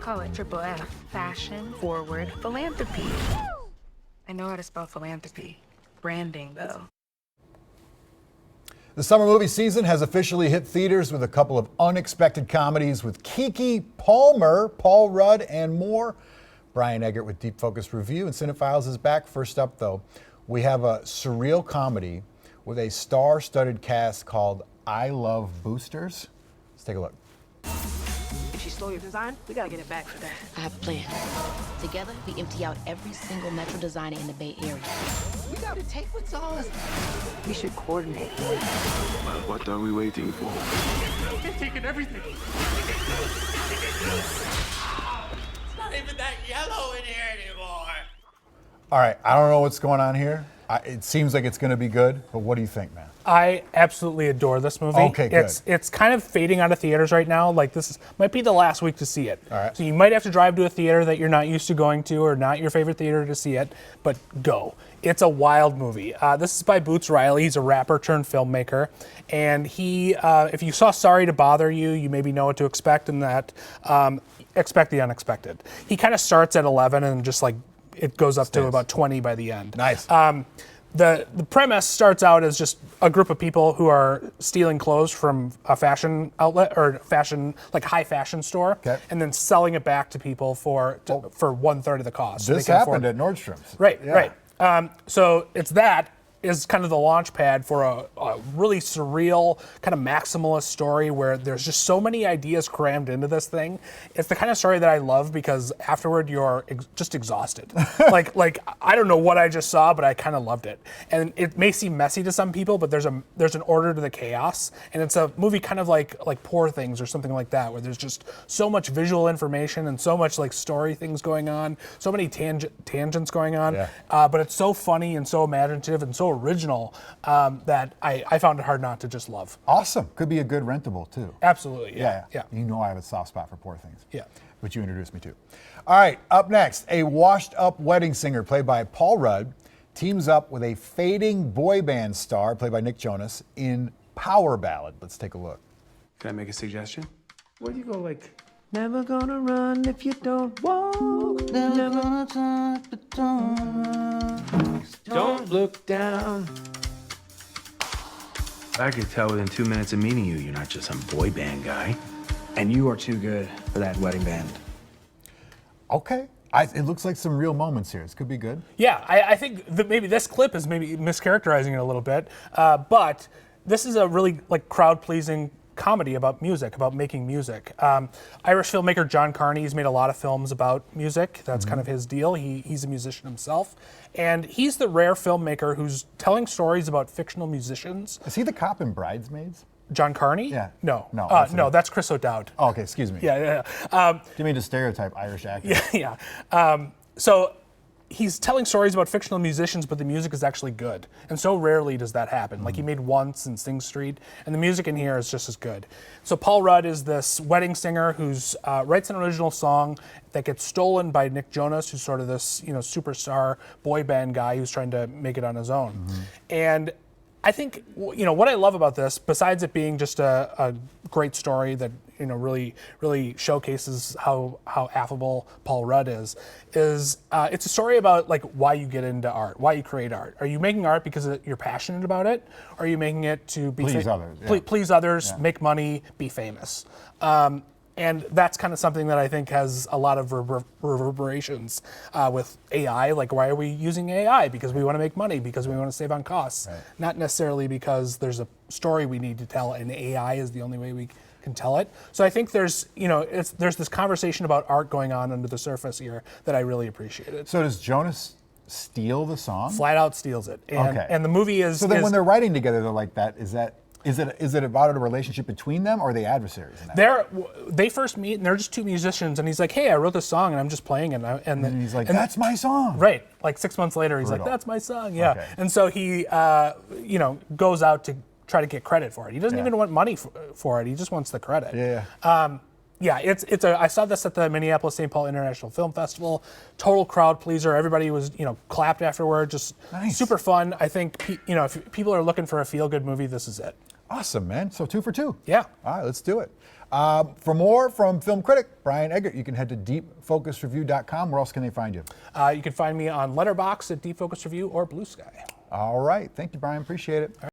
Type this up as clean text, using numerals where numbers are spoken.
call it triple F. Fashion, forward, philanthropy. I know how to spell philanthropy. Branding, though. The summer movie season has officially hit theaters with a couple of unexpected comedies with Keke Palmer, Paul Rudd, and more. Brian Eggert with Deep Focus Review, and Cinephiles is back. First up, though, we have a surreal comedy with a star-studded cast called I Love Boosters. Let's take a look. If she stole your design, we gotta get it back for that. I have a plan. Together, we empty out every single metro designer in the Bay Area. We gotta take what's ours. We should coordinate. What are we waiting for? They've taken everything. It's not even that yellow in here anymore. All right, I don't know what's going on here. It seems like it's going to be good, but what do you think, man? I absolutely adore this movie. Okay, good. It's kind of fading out of theaters right now. Like, might be the last week to see it. All right. So you might have to drive to a theater that you're not used to going to or not your favorite theater to see it, but go. It's a wild movie. This is by Boots Riley. He's a rapper turned filmmaker. And he, if you saw Sorry to Bother You, you maybe know what to expect in that. Expect the unexpected. He kind of starts at 11 and just like, it goes up to about 20 by the end. Nice. The premise starts out as just a group of people who are stealing clothes from a fashion outlet or high fashion store, okay, and then selling it back to people for 1/3 of the cost. This happened at Nordstrom's. Right, yeah. right. So it's that is kind of the launch pad for a really surreal, kind of maximalist story where there's just so many ideas crammed into this thing. It's the kind of story that I love because afterward you're just exhausted. like I don't know what I just saw, but I kind of loved it. And it may seem messy to some people, but there's an order to the chaos. And it's a movie kind of like Poor Things or something like that, where there's just so much visual information and so much like story things going on, so many tangents going on. Yeah. But it's so funny and so imaginative and so original that I found it hard not to just love. Awesome. Could be a good rentable, too. Absolutely, yeah. You know I have a soft spot for Poor Things. Yeah. Which you introduced me to. All right, up next, a washed-up wedding singer played by Paul Rudd teams up with a fading boy band star played by Nick Jonas in Power Ballad. Let's take a look. Can I make a suggestion? Where do you go like, never gonna run if you don't walk. Never gonna talk, but don't look down. I could tell within 2 minutes of meeting you, you're not just some boy band guy. And you are too good for that wedding band. Okay. It looks like some real moments here. This could be good. Yeah, I think that maybe this clip is maybe mischaracterizing it a little bit, but this is a really like crowd-pleasing comedy about music, about making music. Irish filmmaker John Carney's made a lot of films about music. That's kind of his deal. He's a musician himself. And he's the rare filmmaker who's telling stories about fictional musicians. Is he the cop in Bridesmaids? John Carney? Yeah. No. No, That's Chris O'Dowd. Oh, okay, excuse me. Yeah. Didn't mean to stereotype Irish actors. Yeah. So he's telling stories about fictional musicians, but the music is actually good. And so rarely does that happen. Like he made Once in Sing Street, and the music in here is just as good. So Paul Rudd is this wedding singer who's writes an original song that gets stolen by Nick Jonas, who's sort of this superstar boy band guy who's trying to make it on his own. And I think what I love about this, besides it being just a great story that really showcases how affable Paul Rudd is it's a story about like why you get into art, why you create art. Are you making art because you're passionate about it? Or are you making it to be Please others, yeah. please others, make money, be famous? And that's kind of something that I think has a lot of reverberations with AI. Like, why are we using AI? Because we want to make money, because we want to save on costs. Right. Not necessarily because there's a story we need to tell, and AI is the only way we can tell it. So I think there's this conversation about art going on under the surface here that I really appreciated. So does Jonas steal the song? Flat out steals it. And, Okay. and the movie is... So then when they're writing together, they're like that. Is it about a relationship between them, or are they adversaries? In that? They first meet, and they're just two musicians, and he's like, hey, I wrote this song, and I'm just playing it. And then he's like, that's my song. Right. Like 6 months later, he's Brutal. like, that's my song, yeah. Okay. And so he, goes out to try to get credit for it. He doesn't even want money for it. He just wants the credit. Yeah. I saw this at the Minneapolis St. Paul International Film Festival. Total crowd pleaser. Everybody was, clapped afterward. Just Nice. super fun. I think, if people are looking for a feel-good movie, this is it. Awesome, man. So 2 for 2. Yeah. All right, let's do it. For more from film critic Brian Eggert, you can head to deepfocusreview.com. Where else can they find you? You can find me on Letterboxd at Deep Focus Review or Blue Sky. All right. Thank you, Brian. Appreciate it.